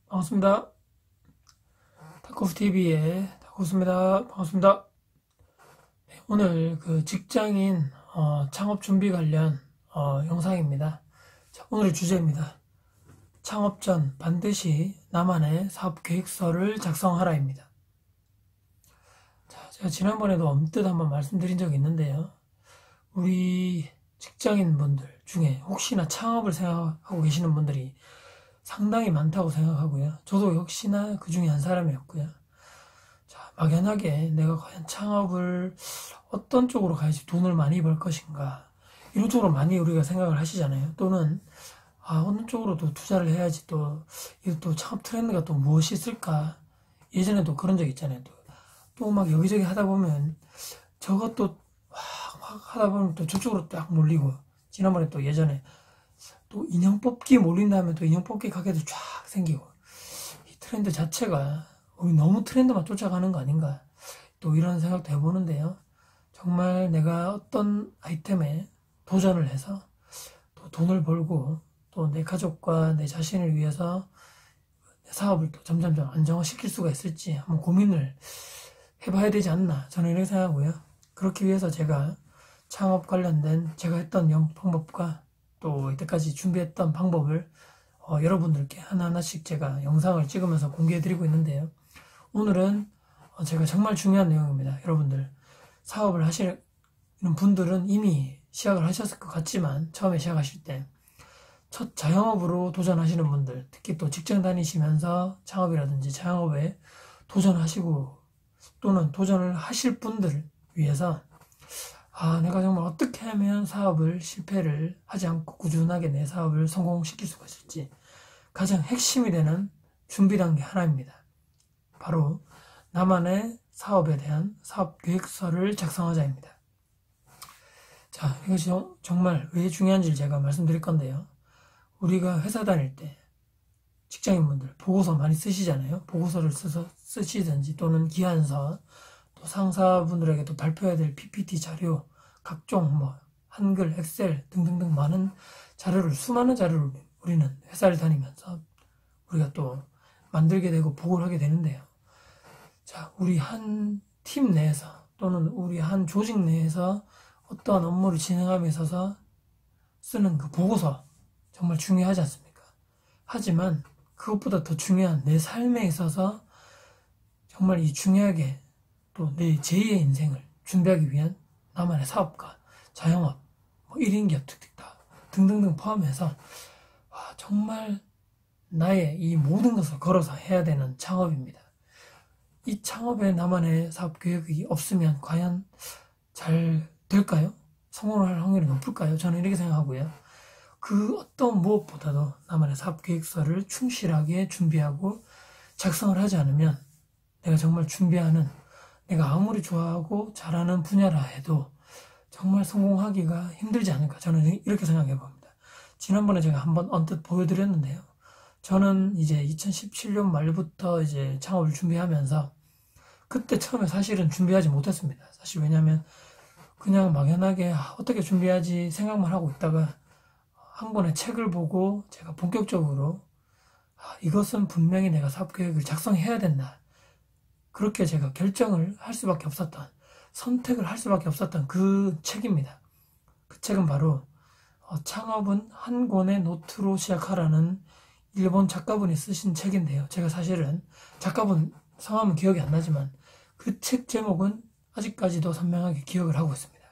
반갑습니다. 다코프TV의 다코프입니다. 반갑습니다. 네, 오늘 그 직장인 창업 준비 관련 영상입니다. 자, 오늘의 주제입니다. 창업 전 반드시 나만의 사업 계획서를 작성하라입니다. 자, 제가 지난번에도 언뜻 한번 말씀드린 적이 있는데요. 우리 직장인 분들 중에 혹시나 창업을 생각하고 계시는 분들이 상당히 많다고 생각하고요. 저도 역시나 그 중에 한 사람이었고요. 자, 막연하게 내가 과연 창업을 어떤 쪽으로 가야지 돈을 많이 벌 것인가, 이런 쪽으로 많이 우리가 생각을 하시잖아요. 또는 어느 쪽으로 또 투자를 해야지 또 창업 트렌드가 또 무엇이 있을까. 예전에도 그런 적 있잖아요. 또 막 여기저기 하다 보면 저것도 확 하다 보면 또 저쪽으로 딱 몰리고, 지난번에 또 예전에 또 인형 뽑기 몰린 다음에 또 인형 뽑기 가게도 쫙 생기고, 이 트렌드 자체가 너무 트렌드만 쫓아가는 거 아닌가, 또 이런 생각도 해보는데요. 정말 내가 어떤 아이템에 도전을 해서 또 돈을 벌고 또 내 가족과 내 자신을 위해서 내 사업을 또 점점점 안정화시킬 수가 있을지 한번 고민을 해봐야 되지 않나, 저는 이렇게 생각하고요. 그렇기 위해서 제가 창업 관련된 제가 했던 방법과 또 이때까지 준비했던 방법을 여러분들께 하나하나씩 제가 영상을 찍으면서 공개해드리고 있는데요. 오늘은 제가 정말 중요한 내용입니다. 여러분들 사업을 하시는 분들은 이미 시작을 하셨을 것 같지만, 처음에 시작하실 때 첫 자영업으로 도전하시는 분들, 특히 또 직장 다니시면서 창업이라든지 자영업에 도전하시고 또는 도전을 하실 분들을 위해서 내가 정말 어떻게 하면 사업을 실패를 하지 않고 꾸준하게 내 사업을 성공시킬 수가 있을지 가장 핵심이 되는 준비 단계 하나입니다. 바로 나만의 사업에 대한 사업 계획서를 작성하자입니다. 자, 이것이 정말 왜 중요한지 제가 말씀드릴 건데요. 우리가 회사 다닐 때 직장인분들 보고서 많이 쓰시잖아요. 보고서를 쓰시든지 또는 기한서, 또 상사분들에게 또 발표해야 될 PPT 자료, 각종 한글, 엑셀 등등등 많은 자료를, 수많은 자료를 우리는 회사를 다니면서 우리가 또 만들게 되고 보고를 하게 되는데요. 자, 우리 한 팀 내에서 또는 우리 한 조직 내에서 어떠한 업무를 진행함에 있어서 쓰는 그 보고서 정말 중요하지 않습니까? 하지만 그것보다 더 중요한 내 삶에 있어서 정말 이 중요하게 또 내 제2의 인생을 준비하기 위한 나만의 사업과 자영업, 1인 기업 특특다 등등등 포함해서 정말 나의 이 모든 것을 걸어서 해야 되는 창업입니다. 이 창업에 나만의 사업 계획이 없으면 과연 잘 될까요? 성공을 할 확률이 높을까요? 저는 이렇게 생각하고요. 그 어떤 무엇보다도 나만의 사업 계획서를 충실하게 준비하고 작성을 하지 않으면 내가 정말 준비하는, 내가 아무리 좋아하고 잘하는 분야라 해도 정말 성공하기가 힘들지 않을까, 저는 이렇게 생각해 봅니다. 지난번에 제가 한번 언뜻 보여드렸는데요. 저는 이제 2017년 말부터 이제 창업을 준비하면서 그때 처음에 사실은 준비하지 못했습니다. 사실 왜냐면 그냥 막연하게 어떻게 준비하지 생각만 하고 있다가 한 권의 책을 보고 제가 본격적으로 이것은 분명히 내가 사업 계획을 작성해야 된다, 그렇게 제가 결정을 할 수밖에 없었던, 선택을 할 수밖에 없었던 그 책입니다. 그 책은 바로 창업은 한 권의 노트로 시작하라는 일본 작가분이 쓰신 책인데요. 제가 사실은 작가분 성함은 기억이 안 나지만 그 책 제목은 아직까지도 선명하게 기억을 하고 있습니다.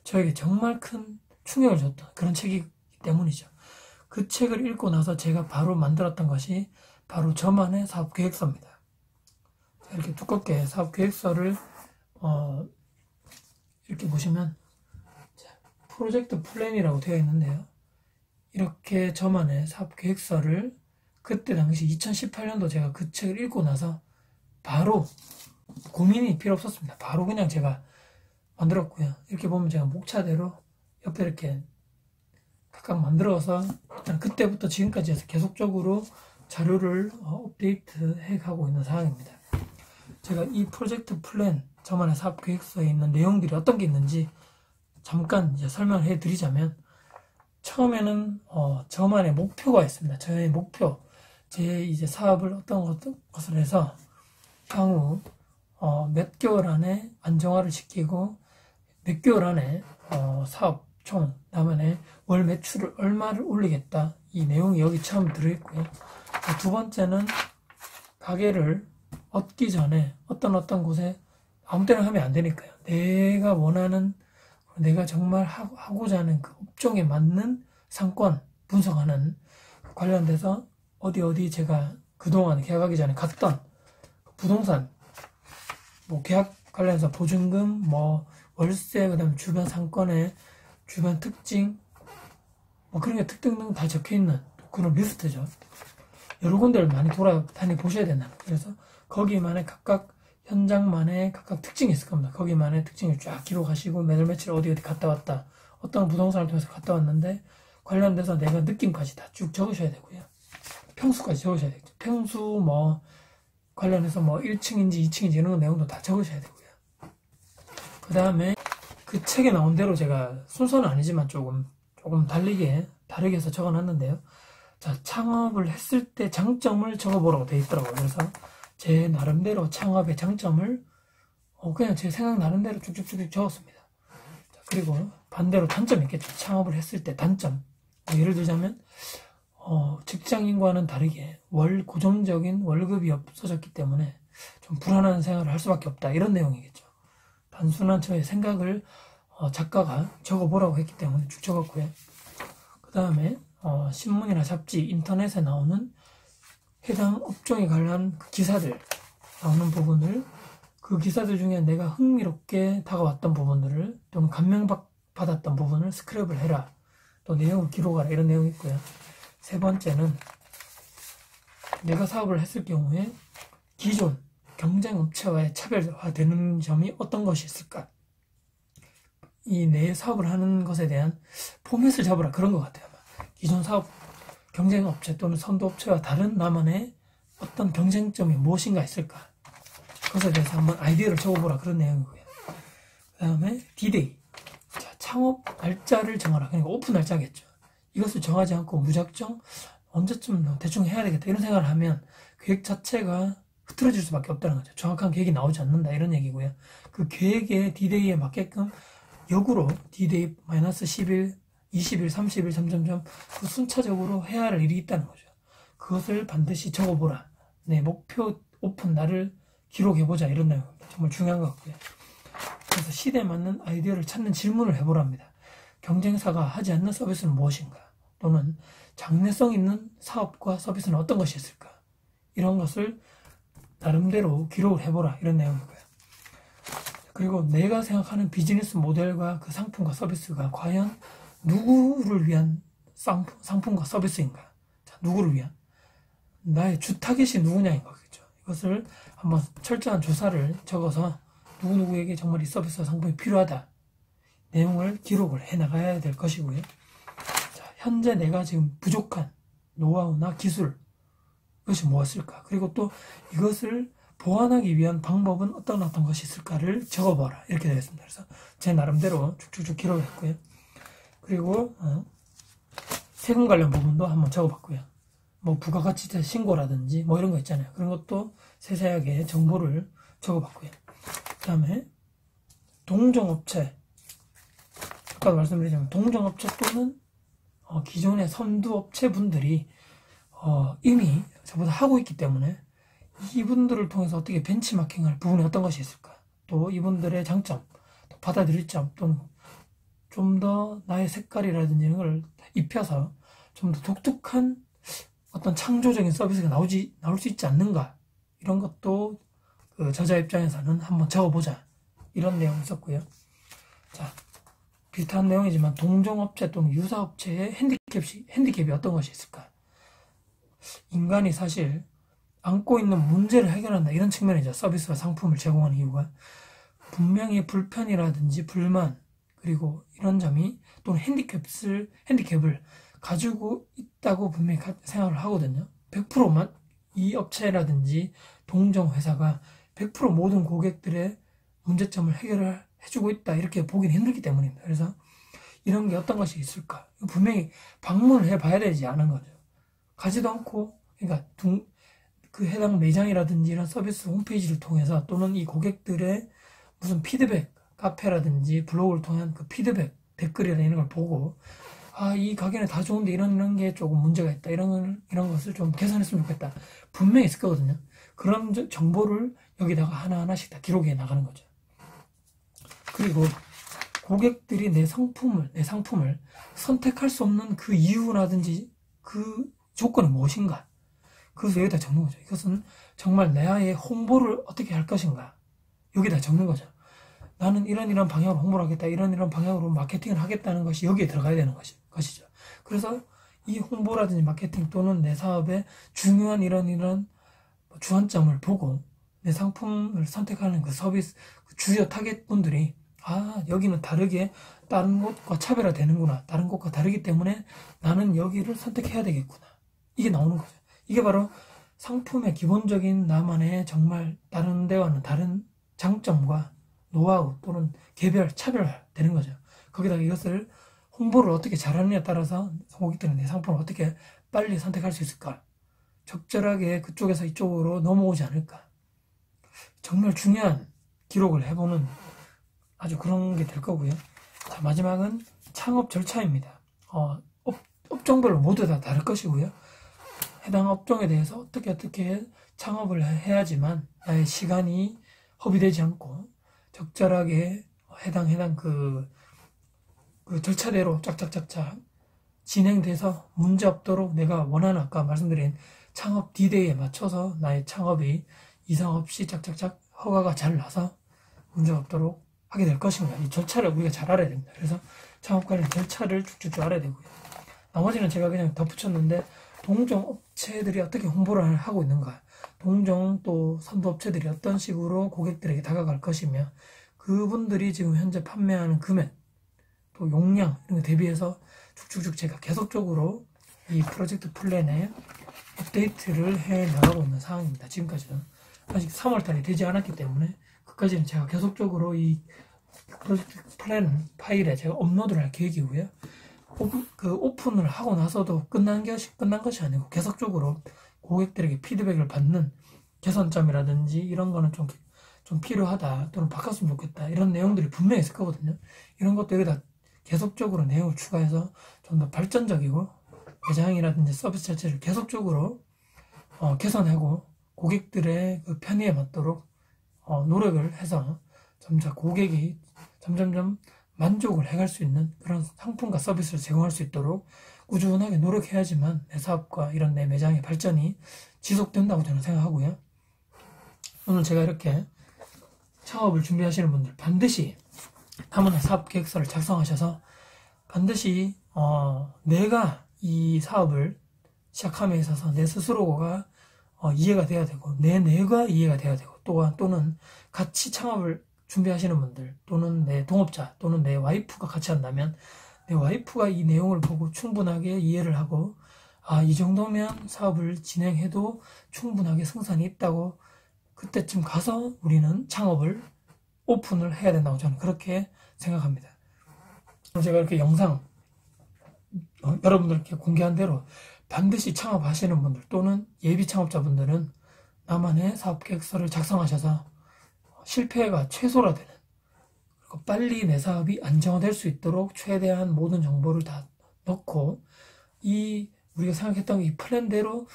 저에게 정말 큰 충격을 줬던 그런 책이기 때문이죠. 그 책을 읽고 나서 제가 바로 만들었던 것이 바로 저만의 사업 계획서입니다. 이렇게 두껍게 사업 계획서를 이렇게 보시면 프로젝트 플랜이라고 되어 있는데요. 이렇게 저만의 사업 계획서를 그때 당시 2018년도 제가 그 책을 읽고 나서 바로 고민이 필요 없었습니다. 바로 그냥 제가 만들었고요. 이렇게 보면 제가 목차대로 옆에 이렇게 각각 만들어서 일단 그때부터 지금까지 해서 계속적으로 자료를 업데이트해 가고 있는 상황입니다. 제가 이 프로젝트 플랜, 저만의 사업 계획서에 있는 내용들이 어떤 게 있는지 잠깐 이제 설명을 해 드리자면, 처음에는 저만의 목표가 있습니다. 저의 목표, 제 이제 사업을 어떤 것을 해서 향후 몇 개월 안에 안정화를 시키고 몇 개월 안에 사업 총 나만의 월 매출을 얼마를 올리겠다. 이 내용이 여기 처음 들어있고요. 두 번째는 가게를 얻기 전에 어떤 곳에 아무 때나 하면 안 되니까요. 내가 원하는, 내가 정말 하고자 하는 그 업종에 맞는 상권 분석하는 관련돼서 어디 제가 그동안 계약하기 전에 갔던 부동산, 뭐 계약 관련해서 보증금, 뭐 월세, 그다음에 주변 상권의 주변 특징, 뭐 그런 게 특징 다 적혀 있는 그런 리스트죠. 여러 군데를 많이 돌아다니 보셔야 된다. 그래서 거기만의 각각 현장만의 각각 특징이 있을 겁니다. 거기만의 특징을 쫙 기록하시고 매달 며칠 어디 갔다 왔다. 어떤 부동산을 통해서 갔다 왔는데 관련돼서 내가 느낌까지 다 쭉 적으셔야 되고요. 평수까지 적으셔야 되겠죠. 평수 뭐 관련해서 뭐 1층인지 2층인지 이런 내용도 다 적으셔야 되고요. 그 다음에 그 책에 나온 대로 제가 순서는 아니지만 조금 다르게 해서 적어놨는데요. 자, 창업을 했을 때 장점을 적어보라고 되어 있더라고요. 그래서 제 나름대로 창업의 장점을 그냥 제 생각나는 대로 쭉쭉쭉 적었습니다. 자, 그리고 반대로 단점이 있겠죠. 창업을 했을 때 단점. 예를 들자면 직장인과는 다르게 고정적인 월급이 없어졌기 때문에 좀 불안한 생활을 할 수밖에 없다. 이런 내용이겠죠. 단순한 저의 생각을 작가가 적어보라고 했기 때문에 쭉 적었고요. 그 다음에 신문이나 잡지, 인터넷에 나오는 해당 업종에 관한 그 기사들 나오는 부분을 그 기사들 중에 내가 흥미롭게 다가왔던 부분들을 좀 감명받았던 부분을 스크랩을 해라. 또 내용을 기록하라. 이런 내용이 있고요. 세 번째는 내가 사업을 했을 경우에 기존 경쟁업체와의 차별화되는 점이 어떤 것이 있을까? 이 내 사업을 하는 것에 대한 포맷을 잡으라. 그런 것 같아요. 기존 사업 경쟁업체 또는 선도업체와 다른 나만의 어떤 경쟁점이 무엇인가 있을까? 그것에 대해서 한번 아이디어를 적어보라. 그런 내용이고요. 그 다음에 D-Day. 자, 창업 날짜를 정하라. 그러니까 오픈 날짜겠죠. 이것을 정하지 않고 무작정 언제쯤 대충 해야 되겠다 이런 생각을 하면 계획 자체가 흐트러질 수밖에 없다는 거죠. 정확한 계획이 나오지 않는다 이런 얘기고요. 그 계획의 D-Day에 맞게끔 역으로 D-Day -10일, 20일, 30일 점점점 그 순차적으로 해야 할 일이 있다는 거죠. 그것을 반드시 적어보라. 내 목표 오픈 날을 기록해보자 이런 내용입니다. 정말 중요한 것 같고요. 그래서 시대에 맞는 아이디어를 찾는 질문을 해보라 합니다. 경쟁사가 하지 않는 서비스는 무엇인가? 또는 장래성 있는 사업과 서비스는 어떤 것이 있을까? 이런 것을 나름대로 기록을 해보라 이런 내용이고요. 그리고 내가 생각하는 비즈니스 모델과 그 상품과 서비스가 과연 누구를 위한 상품과 서비스인가? 자, 누구를 위한? 나의 주 타겟이 누구냐인 거겠죠. 이것을 한번 철저한 조사를 적어서 누구에게 정말 이 서비스와 상품이 필요하다. 내용을 기록을 해나가야 될 것이고요. 자, 현재 내가 지금 부족한 노하우나 기술, 이것이 무엇일까? 그리고 또 이것을 보완하기 위한 방법은 어떤 것이 있을까를 적어봐라. 이렇게 되어 있습니다. 그래서 제 나름대로 쭉쭉쭉 기록을 했고요. 그리고 세금 관련 부분도 한번 적어봤고요. 뭐 부가가치세 신고라든지 뭐 이런 거 있잖아요. 그런 것도 세세하게 정보를 적어봤고요. 그 다음에 동종업체, 아까 말씀드리자면 동종업체 또는 기존의 선두업체 분들이 이미 저보다 하고 있기 때문에 이분들을 통해서 어떻게 벤치마킹할 부분이 어떤 것이 있을까? 또 이분들의 장점, 또 받아들일 점, 또는 좀 더 나의 색깔이라든지 이런 걸 입혀서 좀 더 독특한 어떤 창조적인 서비스가 나올 수 있지 않는가? 이런 것도 그 저자 입장에서는 한번 적어보자. 이런 내용이 있었고요. 자, 비슷한 내용이지만 동종업체 또는 유사업체의 핸디캡이 어떤 것이 있을까? 인간이 사실 안고 있는 문제를 해결한다 이런 측면이죠. 서비스와 상품을 제공하는 이유가 분명히 불편이라든지 불만 그리고 이런 점이 또는 핸디캡을 가지고 있다고 분명히 생각을 하거든요. 100%만 이 업체라든지 동종 회사가 100% 모든 고객들의 문제점을 해결을 해주고 있다 이렇게 보기는 힘들기 때문입니다. 그래서 이런 게 어떤 것이 있을까? 분명히 방문을 해봐야 되지 않은 거죠. 가지도 않고 그러니까 그 해당 매장이라든지 이런 서비스 홈페이지를 통해서 또는 이 고객들의 무슨 피드백, 카페라든지 블로그를 통한 그 피드백, 댓글이나 이런 걸 보고, 아, 이 가게는 다 좋은데 이런 게 조금 문제가 있다. 이런 것을 좀 개선했으면 좋겠다. 분명히 있을 거거든요. 그런 정보를 여기다가 하나하나씩 다 기록해 나가는 거죠. 그리고 고객들이 내 상품을 선택할 수 없는 그 이유라든지 그 조건이 무엇인가. 그래서 여기다 적는 거죠. 이것은 정말 나의 홍보를 어떻게 할 것인가. 여기다 적는 거죠. 나는 이런 방향으로 홍보를 하겠다. 이런 방향으로 마케팅을 하겠다는 것이 여기에 들어가야 되는 것이죠. 그래서 이 홍보라든지 마케팅 또는 내 사업의 중요한 이런 주안점을 보고 내 상품을 선택하는 그 서비스, 그 주요 타겟분들이 아, 여기는 다르게 다른 곳과 차별화되는구나. 다른 곳과 다르기 때문에 나는 여기를 선택해야 되겠구나. 이게 나오는 거죠. 이게 바로 상품의 기본적인 나만의 정말 다른 데와는 다른 장점과 노하우 또는 개별, 차별화되는 거죠. 거기다가 이것을 홍보를 어떻게 잘하느냐에 따라서 고객들은 내 상품을 어떻게 빨리 선택할 수 있을까? 적절하게 그쪽에서 이쪽으로 넘어오지 않을까? 정말 중요한 기록을 해보는 아주 그런 게 될 거고요. 자, 마지막은 창업 절차입니다. 업종별로 모두 다 다를 것이고요. 해당 업종에 대해서 어떻게 창업을 해야지만 나의 시간이 허비되지 않고 적절하게 해당 그 절차대로 짝짝짝짝 진행돼서 문제 없도록 내가 원하는 아까 말씀드린 창업 D-Day에 맞춰서 나의 창업이 이상 없이 짝짝짝 허가가 잘 나서 문제 없도록 하게 될 것인가. 이 절차를 우리가 잘 알아야 됩니다. 그래서 창업 관련 절차를 쭉쭉 알아야 되고요. 나머지는 제가 그냥 덧붙였는데 동종 업체들이 어떻게 홍보를 하고 있는가, 동종 또 선도업체들이 어떤 식으로 고객들에게 다가갈 것이며 그분들이 지금 현재 판매하는 금액 또 용량 이런 거 대비해서 쭉쭉쭉 제가 계속적으로 이 프로젝트 플랜에 업데이트를 해 나가고 있는 상황입니다. 지금까지는 아직 3월달이 되지 않았기 때문에 그까지는 제가 계속적으로 이 프로젝트 플랜 파일에 제가 업로드를 할 계획이고요. 그 오픈을 하고 나서도 끝난 것이 아니고 계속적으로 고객들에게 피드백을 받는 개선점이라든지 이런 거는 좀 필요하다 또는 바꿨으면 좋겠다 이런 내용들이 분명히 있을 거거든요. 이런 것도 여기다 계속적으로 내용을 추가해서 좀 더 발전적이고 매장이라든지 서비스 자체를 계속적으로 개선하고 고객들의 그 편의에 맞도록 노력을 해서 점차 고객이 점점점 만족을 해갈 수 있는 그런 상품과 서비스를 제공할 수 있도록 꾸준하게 노력해야지만 내 사업과 이런 내 매장의 발전이 지속된다고 저는 생각하고요. 오늘 제가 이렇게 창업을 준비하시는 분들 반드시 다문화 사업 계획서를 작성하셔서 반드시 내가 이 사업을 시작함에 있어서 내 스스로가 이해가 돼야 되고 내 뇌가 이해가 돼야 되고 또는 같이 창업을 준비하시는 분들 또는 내 동업자 또는 내 와이프가 같이 한다면 내 와이프가 이 내용을 보고 충분하게 이해를 하고 이 정도면 사업을 진행해도 충분하게 승산이 있다고 그때쯤 가서 우리는 창업을 오픈을 해야 된다고 저는 그렇게 생각합니다. 제가 이렇게 영상 여러분들께 공개한 대로 반드시 창업하시는 분들 또는 예비 창업자분들은 나만의 사업 계획서를 작성하셔서 실패가 최소화 되는 그리고 빨리 내 사업이 안정화될 수 있도록 최대한 모든 정보를 다 넣고 우리가 생각했던 이 플랜대로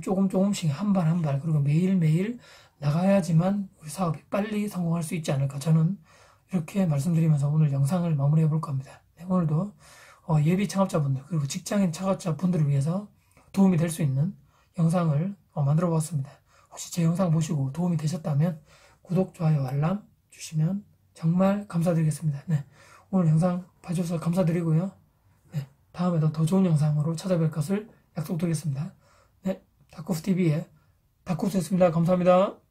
조금씩 한 발 그리고 매일매일 나가야지만 우리 사업이 빨리 성공할 수 있지 않을까 저는 이렇게 말씀드리면서 오늘 영상을 마무리해 볼 겁니다. 네, 오늘도 예비 창업자분들 그리고 직장인 창업자분들을 위해서 도움이 될 수 있는 영상을 만들어 보았습니다. 혹시 제 영상 보시고 도움이 되셨다면 구독, 좋아요, 알람 주시면 정말 감사드리겠습니다. 네, 오늘 영상 봐주셔서 감사드리고요. 네, 다음에도 더 좋은 영상으로 찾아뵐 것을 약속드리겠습니다. 네, 다쿠스TV의 다쿠스였습니다. 감사합니다.